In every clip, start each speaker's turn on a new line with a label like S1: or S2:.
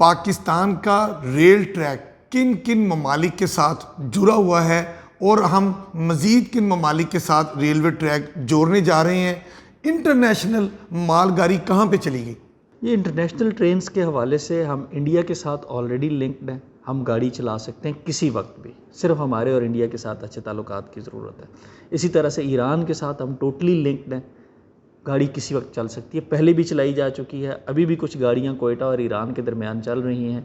S1: پاکستان کا rail track کن کن ممالک کے ساتھ جڑا ہوا ہے اور ہم مزید کن ممالک کے ساتھ ریلوے ٹریک جوڑنے جا رہے ہیں؟ انٹرنیشنل مال گاڑی کہاں پہ چلی گئی؟
S2: یہ انٹرنیشنل ٹرینز کے حوالے سے ہم انڈیا کے ساتھ آلریڈی لنکڈ ہیں. ہم گاڑی چلا سکتے ہیں کسی وقت بھی، صرف ہمارے اور انڈیا کے ساتھ اچھے تعلقات کی ضرورت ہے. اسی طرح سے ایران کے ساتھ ہم ٹوٹلی لنکڈ ہیں، گاڑی کسی وقت چل سکتی ہے، پہلے بھی چلائی جا چکی ہے، ابھی بھی کچھ گاڑیاں کوئٹہ اور ایران کے درمیان چل رہی ہیں.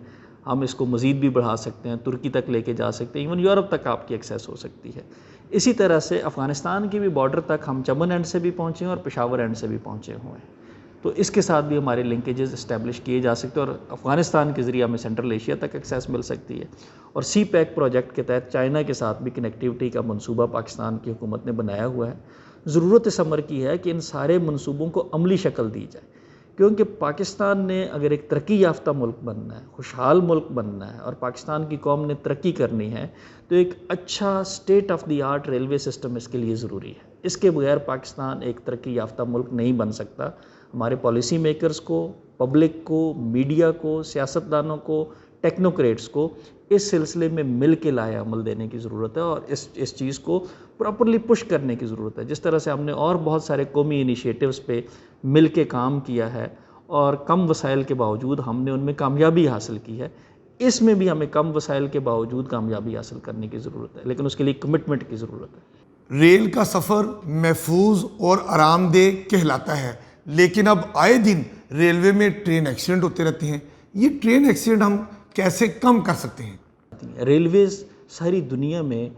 S2: ہم اس کو مزید بھی بڑھا سکتے ہیں، ترکی تک لے کے جا سکتے ہیں، ایون یورپ تک آپ کی ایکسیس ہو سکتی ہے. اسی طرح سے افغانستان کی بھی بارڈر تک ہم چمن اینڈ سے بھی پہنچے ہیں اور پشاور اینڈ سے بھی پہنچے ہوئے ہیں. تو اس کے ساتھ بھی ہمارے لنکیجز اسٹیبلش کیے جا سکتے ہیں اور افغانستان کے ذریعے ہمیں سینٹرل ایشیا تک ایکسیس مل سکتی ہے. اور سی پیک پروجیکٹ کے تحت چائنا کے ساتھ بھی کنیکٹیوٹی کا منصوبہ پاکستان کی حکومت نے بنایا ہوا ہے. ضرورت اس امر کی ہے کہ ان سارے منصوبوں کو عملی شکل دی جائے، کیونکہ پاکستان نے اگر ایک ترقی یافتہ ملک بننا ہے، خوشحال ملک بننا ہے اور پاکستان کی قوم نے ترقی کرنی ہے تو ایک اچھا state of the art railway system اس کے لیے ضروری ہے. اس کے بغیر پاکستان ایک ترقی یافتہ ملک نہیں بن سکتا. ہمارے پالیسی میکرز کو، پبلک کو، میڈیا کو، سیاستدانوں کو، ٹیکنوکریٹس کو اس سلسلے میں مل کے لائحہ عمل دینے کی ضرورت ہے اور اس چیز کو پراپرلی پش کرنے کی ضرورت ہے. جس طرح سے ہم نے اور بہت سارے قومی انیشیٹوز پہ مل کے کام کیا ہے اور کم وسائل کے باوجود ہم نے ان میں کامیابی حاصل کی ہے، اس میں بھی ہمیں کم وسائل کے باوجود کامیابی حاصل کرنے کی ضرورت ہے، لیکن اس کے لیے کمٹمنٹ کی ضرورت ہے.
S1: ریل کا سفر محفوظ اور آرام دہ کہلاتا ہے، لیکن اب آئے دن ریلوے میں ٹرین ایکسیڈنٹ ہوتے رہتے ہیں. یہ ٹرین ایکسیڈنٹ ہم کیسے کم کر سکتے ہیں؟
S2: ریلویز ساری دنیا میں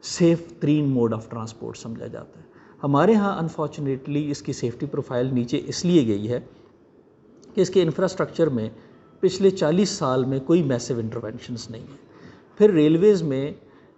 S2: سیف ترین موڈ آف ٹرانسپورٹ سمجھا جاتا ہے. ہمارے ہاں انفارچونیٹلی اس کی سیفٹی پروفائل نیچے اس لیے گئی ہے کہ اس کے انفراسٹرکچر میں پچھلے 40 سال میں کوئی میسو انٹرونشنز نہیں ہیں. پھر ریلویز میں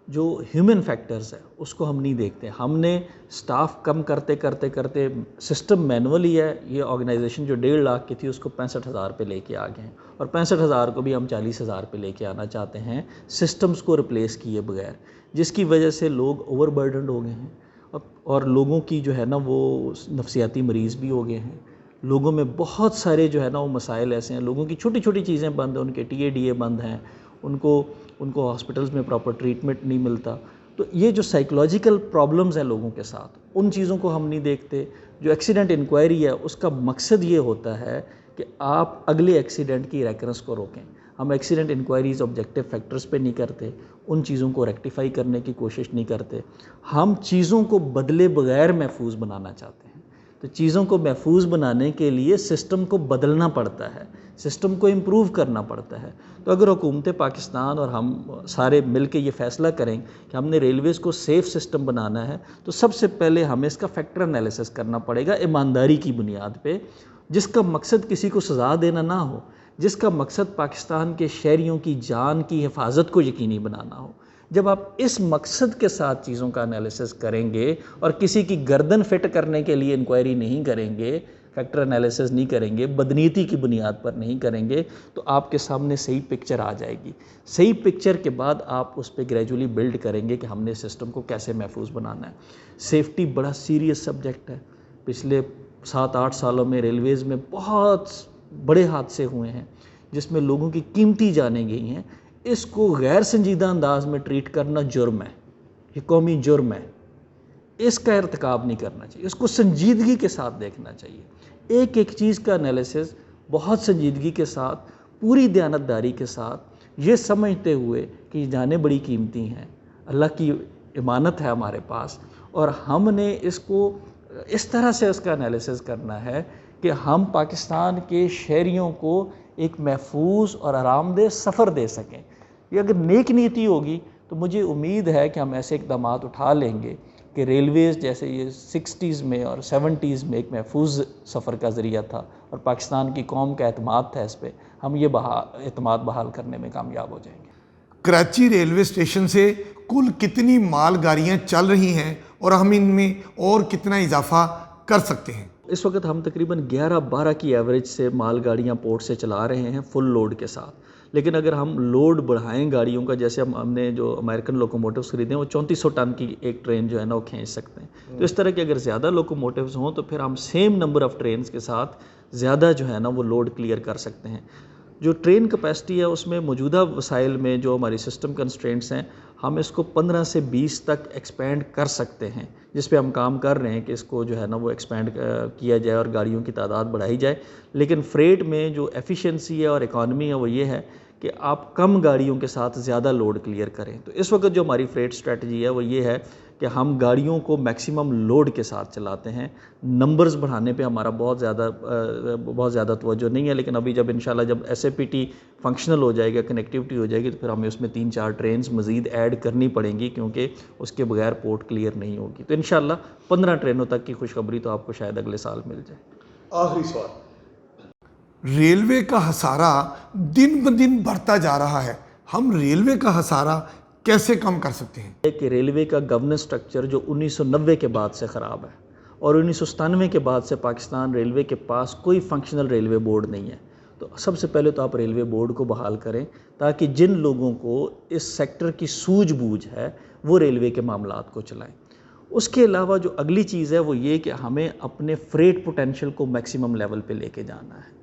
S2: جو ہیومن فیکٹرز ہے اس کو ہم نہیں دیکھتے. ہم نے سٹاف کم کرتے کرتے کرتے سسٹم مینول ہی ہے. یہ آرگنائزیشن جو 1.5 لاکھ کی تھی اس کو 65,000 پہ لے کے آ گئے ہیں اور 65,000 کو بھی ہم 40,000 پہ لے کے آنا چاہتے ہیں سسٹمز کو ریپلیس کیے بغیر، جس کی وجہ سے لوگ اوور برڈنڈ ہو گئے ہیں اور لوگوں کی جو ہے نا وہ نفسیاتی مریض بھی ہو گئے ہیں. لوگوں میں بہت سارے جو ہے نا وہ مسائل ایسے ہیں، لوگوں کی چھوٹی چھوٹی چیزیں بند ہیں، ان کے TADA بند ہیں، ان کو ہاسپٹلز میں پراپر ٹریٹمنٹ نہیں ملتا. تو یہ جو سائیکولوجیکل پرابلمز ہیں لوگوں کے ساتھ، ان چیزوں کو ہم نہیں دیکھتے. جو ایکسیڈنٹ انکوائری ہے اس کا مقصد یہ ہوتا ہے کہ آپ اگلے ایکسیڈنٹ کی ریکرنس کو روکیں. ہم ایکسیڈنٹ انکوائریز آبجیکٹیو فیکٹرز پہ نہیں کرتے، ان چیزوں کو ریکٹیفائی کرنے کی کوشش نہیں کرتے. ہم چیزوں کو بدلے بغیر محفوظ بنانا چاہتے ہیں. تو چیزوں کو محفوظ بنانے کے لیے سسٹم کو بدلنا پڑتا ہے، سسٹم کو امپروو کرنا پڑتا ہے. تو اگر حکومت پاکستان اور ہم سارے مل کے یہ فیصلہ کریں کہ ہم نے ریلویز کو سیف سسٹم بنانا ہے تو سب سے پہلے ہمیں اس کا فیکٹر انالیسس کرنا پڑے گا ایمانداری کی بنیاد پہ، جس کا مقصد کسی کو سزا دینا نہ ہو، جس کا مقصد پاکستان کے شہریوں کی جان کی حفاظت کو یقینی بنانا ہو. جب آپ اس مقصد کے ساتھ چیزوں کا انالیسس کریں گے اور کسی کی گردن فٹ کرنے کے لیے انکوائری نہیں کریں گے، فیکٹر انالیسس نہیں کریں گے، بدنیتی کی بنیاد پر نہیں کریں گے، تو آپ کے سامنے صحیح پکچر آ جائے گی. صحیح پکچر کے بعد آپ اس پہ گریجولی بلڈ کریں گے کہ ہم نے سسٹم کو کیسے محفوظ بنانا ہے. سیفٹی بڑا سیریس سبجیکٹ ہے. پچھلے 7-8 سالوں میں ریلویز میں بہت بڑے حادثے ہوئے ہیں جس میں لوگوں کی قیمتی جانیں گئی ہیں. اس کو غیر سنجیدہ انداز میں ٹریٹ کرنا جرم ہے، یہ قومی جرم ہے. اس کا ارتکاب نہیں کرنا چاہیے، اس کو سنجیدگی کے ساتھ دیکھنا چاہیے. ایک ایک چیز کا انالیسس بہت سنجیدگی کے ساتھ، پوری دیانتداری کے ساتھ، یہ سمجھتے ہوئے کہ یہ جانیں بڑی قیمتی ہیں، اللہ کی امانت ہے ہمارے پاس، اور ہم نے اس کو اس طرح سے اس کا انالیسس کرنا ہے کہ ہم پاکستان کے شہریوں کو ایک محفوظ اور آرام دہ سفر دے سکیں. یہ اگر نیک نیتی ہوگی تو مجھے امید ہے کہ ہم ایسے اقدامات اٹھا لیں گے کہ ریلویز جیسے یہ 60s میں اور 70s میں ایک محفوظ سفر کا ذریعہ تھا اور پاکستان کی قوم کا اعتماد تھا اس پہ، ہم یہ اعتماد بحال کرنے میں کامیاب ہو جائیں گے.
S1: کراچی ریلوے اسٹیشن سے کل کتنی مال گاڑیاں چل رہی ہیں اور ہم ان میں اور کتنا اضافہ کر سکتے ہیں؟
S2: اس وقت ہم تقریباً 11-12 کی ایوریج سے مال گاڑیاں پورٹ سے چلا رہے ہیں فل لوڈ کے ساتھ. لیکن اگر ہم لوڈ بڑھائیں گاڑیوں کا، جیسے ہم نے جو امریکن لوکوموٹیوز خریدے ہیں وہ 3400 ٹن کی ایک ٹرین جو ہے نا وہ کھینچ سکتے ہیں. تو اس طرح کے اگر زیادہ لوکوموٹیوز ہوں تو پھر ہم سیم نمبر آف ٹرینز کے ساتھ زیادہ جو ہے نا وہ لوڈ کلیئر کر سکتے ہیں. جو ٹرین کیپیسٹی ہے اس میں موجودہ وسائل میں جو ہماری سسٹم کنسٹرینٹس ہیں ہم اس کو 15 سے 20 تک ایکسپینڈ کر سکتے ہیں، جس پہ ہم کام کر رہے ہیں کہ اس کو جو ہے نا وہ ایکسپینڈ کیا جائے اور گاڑیوں کی تعداد بڑھائی جائے. لیکن فریٹ میں جو ایفیشنسی ہے اور اکانومی ہے وہ یہ ہے کہ آپ کم گاڑیوں کے ساتھ زیادہ لوڈ کلیئر کریں. تو اس وقت جو ہماری فریٹ اسٹریٹجی ہے وہ یہ ہے کہ ہم گاڑیوں کو میکسیمم لوڈ کے ساتھ چلاتے ہیں. نمبرز بڑھانے پہ ہمارا بہت زیادہ توجہ نہیں ہے، لیکن ابھی جب انشاءاللہ جب S A P T functional ہو جائے گا، کنیکٹیوٹی ہو جائے گی، تو پھر ہمیں اس میں 3-4 ٹرینز مزید ایڈ کرنی پڑیں گی، کیونکہ اس کے بغیر پورٹ کلیئر نہیں ہوگی. تو انشاءاللہ 15 ٹرینوں تک کی خوشخبری تو آپ کو شاید اگلے سال مل جائے.
S3: آخری سوال،
S1: ریلوے کا خسارہ دن بدن بڑھتا جا رہا ہے، ہم ریلوے کا خسارہ کیسے کم کر سکتے ہیں؟
S2: کہ ریلوے کا گورننس سٹرکچر جو 1990 کے بعد سے خراب ہے اور 1997 کے بعد سے پاکستان ریلوے کے پاس کوئی فنکشنل ریلوے بورڈ نہیں ہے. تو سب سے پہلے تو آپ ریلوے بورڈ کو بحال کریں تاکہ جن لوگوں کو اس سیکٹر کی سوجھ بوجھ ہے وہ ریلوے کے معاملات کو چلائیں. اس کے علاوہ جو اگلی چیز ہے وہ یہ کہ ہمیں اپنے فریٹ پوٹینشیل کو میکسیمم لیول پہ لے کے جانا ہے.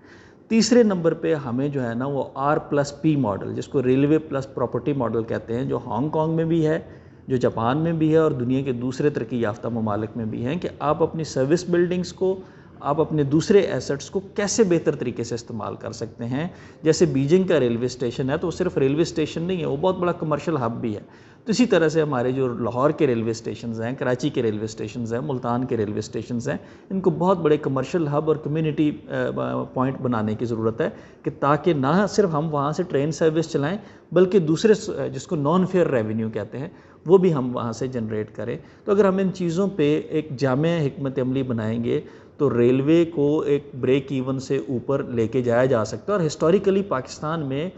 S2: تیسرے نمبر پہ ہمیں جو ہے نا وہ R+P ماڈل، جس کو ریلوے پلس پراپرٹی ماڈل کہتے ہیں، جو ہانگ کانگ میں بھی ہے، جو جاپان میں بھی ہے اور دنیا کے دوسرے ترقی یافتہ ممالک میں بھی ہیں، کہ آپ اپنی سروس بلڈنگز کو، آپ اپنے دوسرے ایسٹس کو کیسے بہتر طریقے سے استعمال کر سکتے ہیں. جیسے بیجنگ کا ریلوے اسٹیشن ہے تو وہ صرف ریلوے اسٹیشن نہیں ہے، وہ بہت بڑا کمرشل ہب بھی ہے. تو اسی طرح سے ہمارے جو لاہور کے ریلوے اسٹیشنز ہیں، کراچی کے ریلوے اسٹیشنز ہیں، ملتان کے ریلوے اسٹیشنز ہیں، ان کو بہت بڑے کمرشل ہب اور کمیونٹی پوائنٹ بنانے کی ضرورت ہے، کہ تاکہ نہ صرف ہم وہاں سے ٹرین سروس چلائیں بلکہ دوسرے جس کو نان فیئر ریونیو کہتے ہیں وہ بھی ہم وہاں سے جنریٹ کریں. تو اگر ہم ان چیزوں پہ ایک جامع حکمت عملی بنائیں گے تو ریلوے کو ایک بریک ایون سے اوپر لے کے جایا جا سکتا ہے. اور ہسٹوریکلی پاکستان میں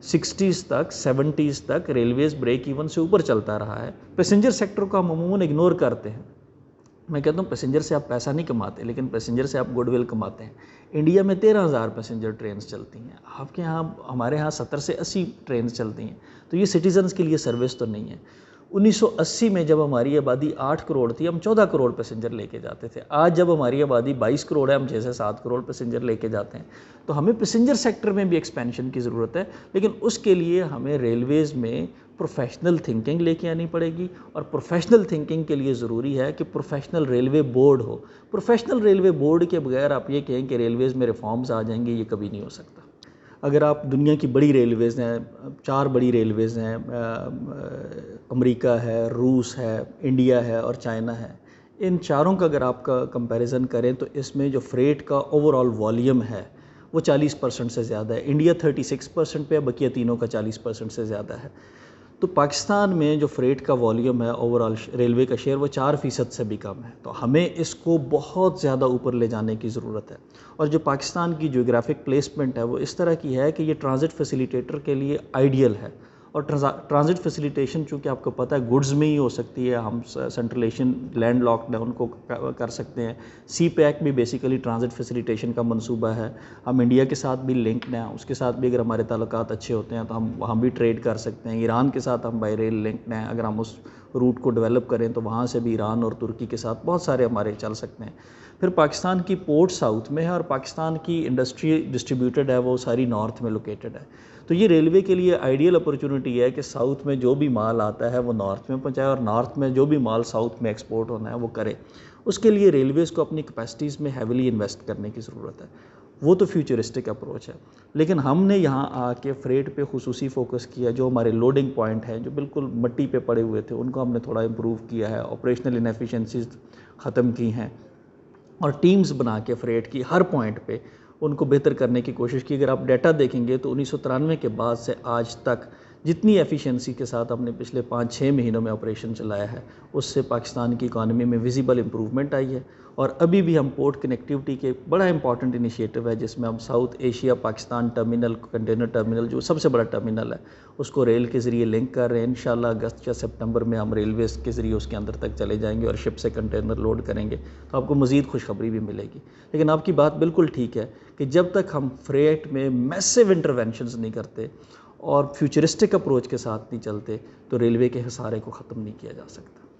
S2: 60s تک 70s تک ریلویز بریک ایون سے اوپر چلتا رہا ہے. پیسنجر سیکٹر کو ہم عموماً اگنور کرتے ہیں. میں کہتا ہوں پیسنجر سے آپ پیسہ نہیں کماتے، لیکن پیسنجر سے آپ گڈ ول کماتے ہیں. انڈیا میں 13,000 پیسنجر ٹرینز چلتی ہیں، آپ کے ہاں، ہمارے ہاں 70 سے 80 ٹرینز چلتی ہیں. تو یہ سٹیزنز کے لیے سروس تو نہیں ہے. 1980 میں جب ہماری آبادی 8 کروڑ تھی، ہم 14 کروڑ پیسنجر لے کے جاتے تھے. آج جب ہماری آبادی 22 کروڑ ہے، ہم 6 سے 7 کروڑ پیسنجر لے کے جاتے ہیں. تو ہمیں پیسنجر سیکٹر میں بھی ایکسپینشن کی ضرورت ہے، لیکن اس کے لیے ہمیں ریلویز میں پروفیشنل تھنکنگ لے کے آنی پڑے گی. اور پروفیشنل تھنکنگ کے لیے ضروری ہے کہ پروفیشنل ریلوے بورڈ ہو. پروفیشنل ریلوے بورڈ کے بغیر آپ یہ کہیں کہ ریلویز میں ریفارمز آ جائیں گے، یہ کبھی نہیں ہو سکتا. اگر آپ دنیا کی بڑی ریلویز ہیں، 4 بڑی ریلویز ہیں، امریکہ ہے، روس ہے، انڈیا ہے اور چائنا ہے، ان چاروں کا اگر آپ کا کمپیریزن کریں تو اس میں جو فریٹ کا اوور آل والیوم ہے وہ 40% سے زیادہ ہے. انڈیا 36% پہ ہے، بقیہ تینوں کا 40% سے زیادہ ہے. تو پاکستان میں جو فریٹ کا والیوم ہے، اوور آل ریلوے کا شیئر، وہ 4% سے بھی کم ہے. تو ہمیں اس کو بہت زیادہ اوپر لے جانے کی ضرورت ہے. اور جو پاکستان کی جیوگرافک پلیسمنٹ ہے وہ اس طرح کی ہے کہ یہ ٹرانزٹ فیسیلیٹیٹر کے لیے آئیڈیل ہے. اور ٹرانزٹ فیسیلیٹیشن چونکہ آپ کو پتہ ہے گڈز میں ہی ہو سکتی ہے، ہم central Asian land lock down کو کر سکتے ہیں. سی پیک بھی بیسیکلی ٹرانزٹ فیسیلیٹیشن کا منصوبہ ہے. ہم انڈیا کے ساتھ بھی لنکڈ ہیں، اس کے ساتھ بھی اگر ہمارے تعلقات اچھے ہوتے ہیں تو ہم بھی ٹریڈ کر سکتے ہیں. ایران کے ساتھ ہم بائی ریل لنکڈ ہیں، اگر ہم اس روٹ کو ڈیولپ کریں تو وہاں سے بھی ایران اور ترکی کے ساتھ بہت سارے ہمارے چل سکتے ہیں. پھر پاکستان کی پورٹ ساؤتھ میں ہے اور پاکستان کی انڈسٹری ڈسٹریبیوٹڈ ہے، وہ ساری نارتھ میں لوکیٹڈ ہے. تو یہ ریلوے کے لیے آئیڈیل اپرچونٹی ہے کہ ساؤتھ میں جو بھی مال آتا ہے وہ نارتھ میں پہنچائے اور نارتھ میں جو بھی مال ساؤتھ میں ایکسپورٹ ہونا ہے وہ کرے. اس کے لیے ریلویز کو اپنی کیپیسٹیز میں ہیویلی انویسٹ کرنے کی ضرورت ہے. وہ تو فیوچرسٹک اپروچ ہے. لیکن ہم نے یہاں آ کے فریٹ پہ خصوصی فوکس کیا. جو ہمارے لوڈنگ پوائنٹ ہیں جو بالکل مٹی پہ پڑے ہوئے تھے ان کو ہم نے تھوڑا امپروو کیا ہے، آپریشنل انیفیشنسیز ختم کی ہیں اور ٹیمز بنا کے فریٹ کی ہر پوائنٹ پہ ان کو بہتر کرنے کی کوشش کی. اگر آپ ڈیٹا دیکھیں گے تو 1993 کے بعد سے آج تک جتنی ایفیشنسی کے ساتھ ہم نے پچھلے 5-6 مہینوں میں آپریشن چلایا ہے اس سے پاکستان کی اکانومی میں ویزیبل امپروومنٹ آئی ہے. اور ابھی بھی ہم پورٹ کنیکٹیوٹی کے بڑا امپورٹنٹ انیشیٹو ہے جس میں ہم south Asia Pakistan terminal, container terminal جو سب سے بڑا ٹرمینل ہے اس کو ریل کے ذریعے لنک کر رہے ہیں. انشاءاللہ اگست یا سپتمبر میں ہم ریلویز کے ذریعے اس کے اندر تک چلے جائیں گے اور شپ سے کنٹینر لوڈ کریں گے تو آپ کو مزید خوشخبری بھی ملے گی. لیکن آپ کی بات بالکل ٹھیک ہے کہ جب تک ہم فریٹ میں میسو انٹرونشنز نہیں کرتے اور فیوچرسٹک اپروچ کے ساتھ نہیں چلتے تو ریلوے کے خسارے کو ختم نہیں کیا جا سکتا.